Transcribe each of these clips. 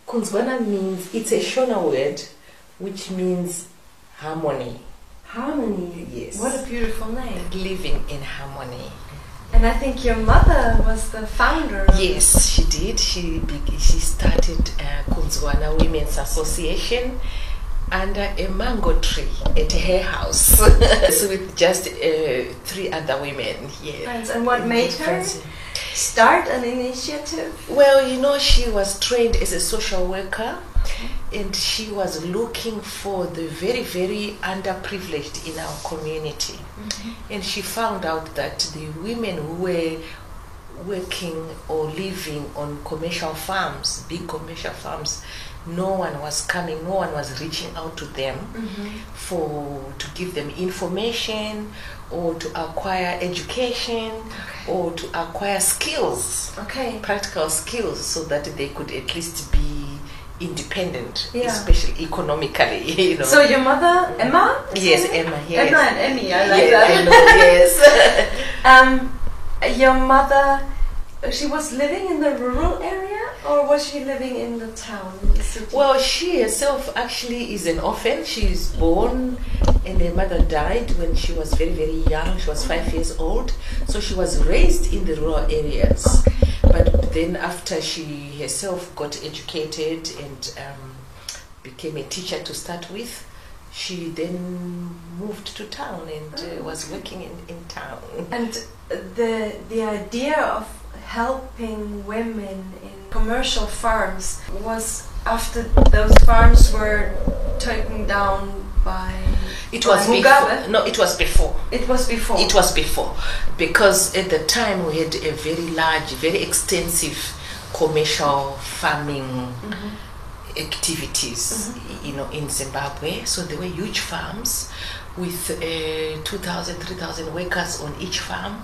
Kunzwana means, it's a Shona word, which means harmony. Harmony. Yes. What a beautiful name. Living in harmony. And I think your mother was the founder. Yes, she did. She started Kunzwana Women's Association under a mango tree at her house. So with just 3 other women. Yeah. And what made her start an initiative? Well, she was trained as a social worker, and she was looking for the very, very underprivileged in our community. Mm-hmm. And she found out that the women who were working or living on commercial farms, big commercial farms, no one was coming, no one was reaching out to them to give them information or to acquire education or to acquire skills, practical skills, so that they could at least be independent, especially economically. So your mother, Emma? Yes, Emma. Yes. Emma and Emmy, I like that. I know. Yes. Your mother, she was living in the rural area, or was she living in the town, in the city? Well, she herself actually is an orphan. She is born, and her mother died when she was very, very young. She was 5 years old, so she was raised in the rural areas. But then after she herself got educated and became a teacher to start with, she then moved to town and was working in town. And the idea of helping women in commercial farms was after those farms were taken down by Mugabe? No, it was before. It was before. It was before, because at the time we had a very large, very extensive commercial farming activities, in Zimbabwe. So there were huge farms with 2,000, 3,000 workers on each farm,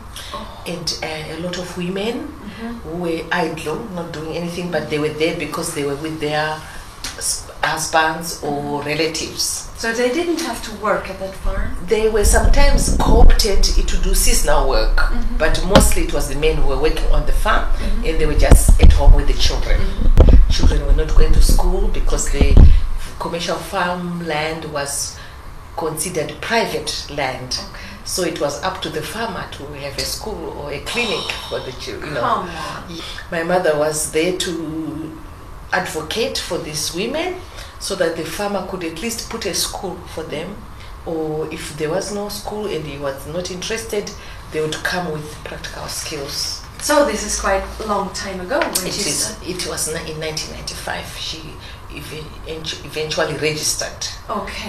and a lot of women who were idle, not doing anything, but they were there because they were with their husbands or relatives. So they didn't have to work at that farm? They were sometimes co-opted to do seasonal work, but mostly it was the men who were working on the farm, and they were just at home with the children. Children were not going to school because the commercial farmland was considered private land. So it was up to the farmer to have a school or a clinic for the children. Come on. My mother was there to advocate for these women so that the farmer could at least put a school for them, or if there was no school and he was not interested, they would come with practical skills. So this is quite a long time ago. It was in 1995. She eventually registered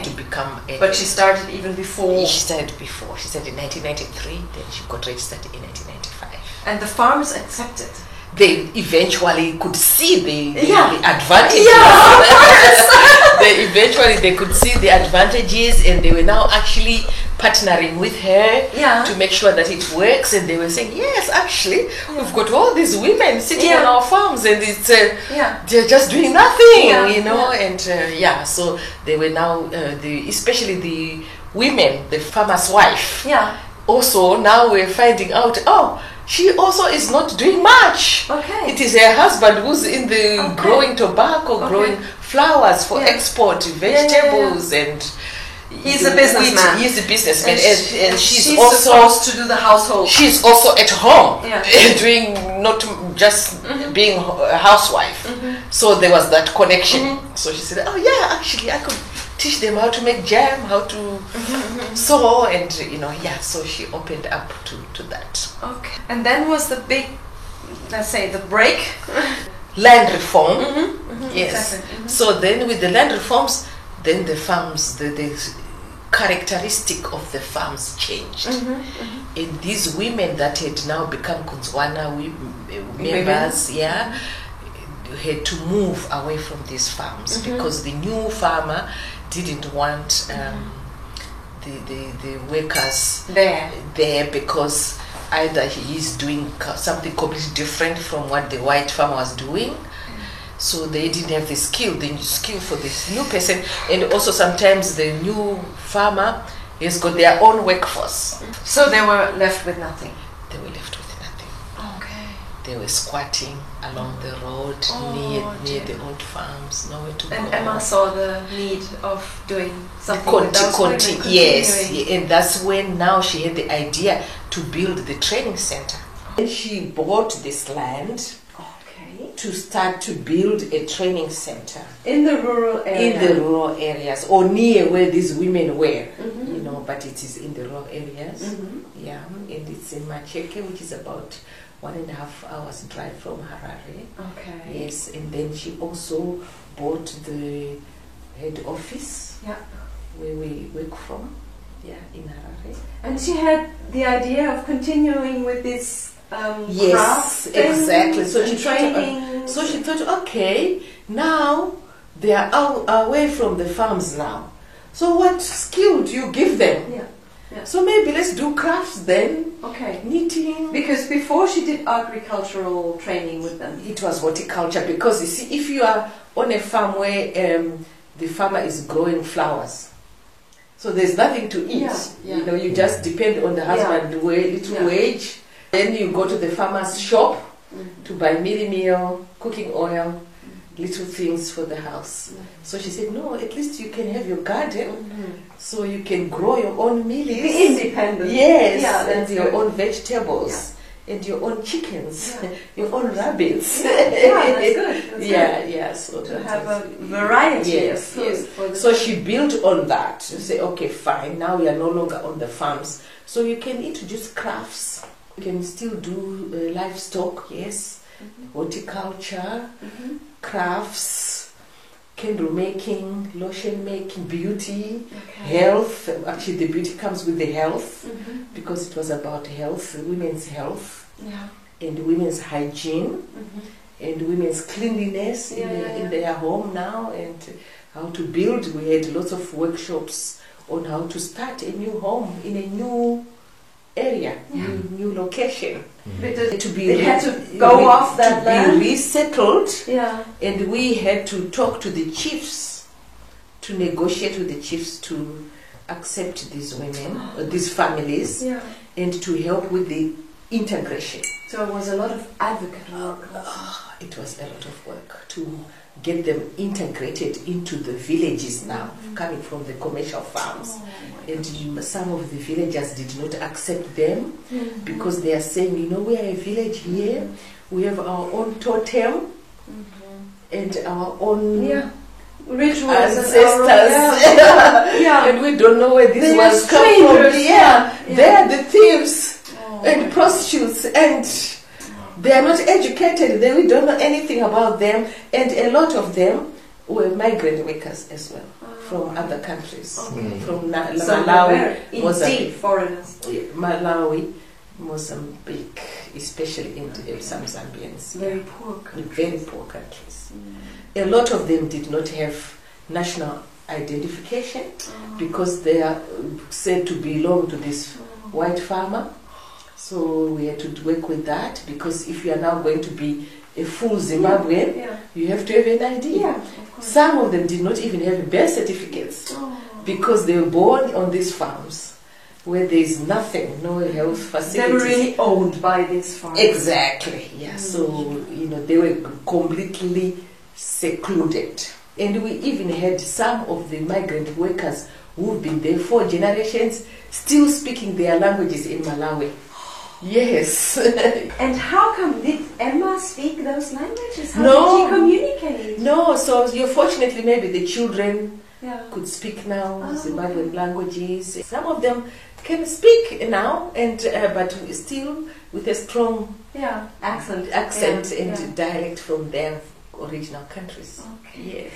to become a... But she started even before? She started before. She started in 1993, then she got registered in 1995. And the farmers accepted? They eventually could see the advantages. Yeah, of course. They could see the advantages, and they were now actually partnering with her to make sure that it works. And they were saying, yes, actually, we've got all these women sitting on our farms, and it's they're just doing nothing, And so they were now, especially the women, the farmer's wife. Yeah. Also, now we're finding out, she also is not doing much. It is her husband who's in the growing tobacco, growing flowers for export, vegetables, and he's a businessman. He's a businessman, and she's also supposed to do the household. She's also at home, doing not just being a housewife. So there was that connection. So she said, actually, I could teach them how to make jam, how to sew, and so she opened up to that. Okay. And then was the big, let's say, the break? Land reform. Yes. Exactly. So then with the land reforms, then the farms, the characteristic of the farms changed. And these women that had now become Kunzwana members, had to move away from these farms because the new farmer didn't want the workers there because either he is doing something completely different from what the white farmer was doing, so they didn't have the skill for this new person, and also sometimes the new farmer has got their own workforce. So they were left with nothing. They were left with nothing. Okay. They were squatting along the road near the old farms, nowhere to And go. Emma saw the need of doing something with those women, Yes, continuing. and that's when now she had the idea to build the training center. And she bought this land to start to build a training center In the rural area. in the rural areas or near where these women were, you know, but it is in the rural areas. Yeah, and it's in Macheke, which is about 1.5 hours drive from Harare. Okay. Yes, and then she also bought the head office where we work from, in Harare. And she had the idea of continuing with this Yes, exactly. So she training. thought, okay, now they are away from the farms now. So what skill do you give them? Yeah. So maybe let's do crafts then. Okay. Knitting. Because before she did agricultural training with them. It was horticulture, because you see, if you are on a farm where the farmer is growing flowers, so there's nothing to eat. You know, you just depend on the husband, little wage. Then you go to the farmer's shop to buy meal, cooking oil, little things for the house. So she said, no, at least you can have your garden, so you can grow your own meals. Be independent. Yes, and your own vegetables. And your own chickens, your own rabbits. That's good. That's good. So to have a variety of food. For the so she built on that. To say, okay, fine, now we are no longer on the farms. So you can introduce crafts. You can still do livestock, horticulture, crafts, candle making, lotion making, beauty, health. Actually, the beauty comes with the health, because it was about health, women's health, and women's hygiene, and women's cleanliness in their home now, and how to build. We had lots of workshops on how to start a new home in a new area, new location. They had to go off that land. To be resettled, and we had to talk to the chiefs, to negotiate with the chiefs to accept these women, these families, and to help with the integration. So it was a lot of advocate work. It was a lot of work to get them integrated into the villages now, coming from the commercial farms. And some of the villagers did not accept them, because they are saying, you know, we are a village here, we have our own totem and our own rituals, ancestors, and we don't know where this was come from. They are the thieves and prostitutes, and they are not educated. We don't know anything about them, and a lot of them were migrant workers as well, from other countries, from Malawi, Mozambique, foreigners. Malawi, Mozambique, especially in some Zambians. Very poor countries. Very poor countries. A lot of them did not have national identification, because they are said to belong to this white farmer. So we had to work with that, because if you are now going to be a full Zimbabwean, you have to have an ID. Some of them did not even have birth certificates, because they were born on these farms where there is nothing, no health facilities. They were really owned by these farms. Exactly, So, you know, they were completely secluded. And we even had some of the migrant workers who've been there 4 generations still speaking their languages in Malawi. Yes. And how come, did Emma speak those languages? How No. did she communicate? No, so fortunately maybe the children could speak now Zimbabwean languages. Some of them can speak now, and but still with a strong accent and dialect from their original countries. Yes.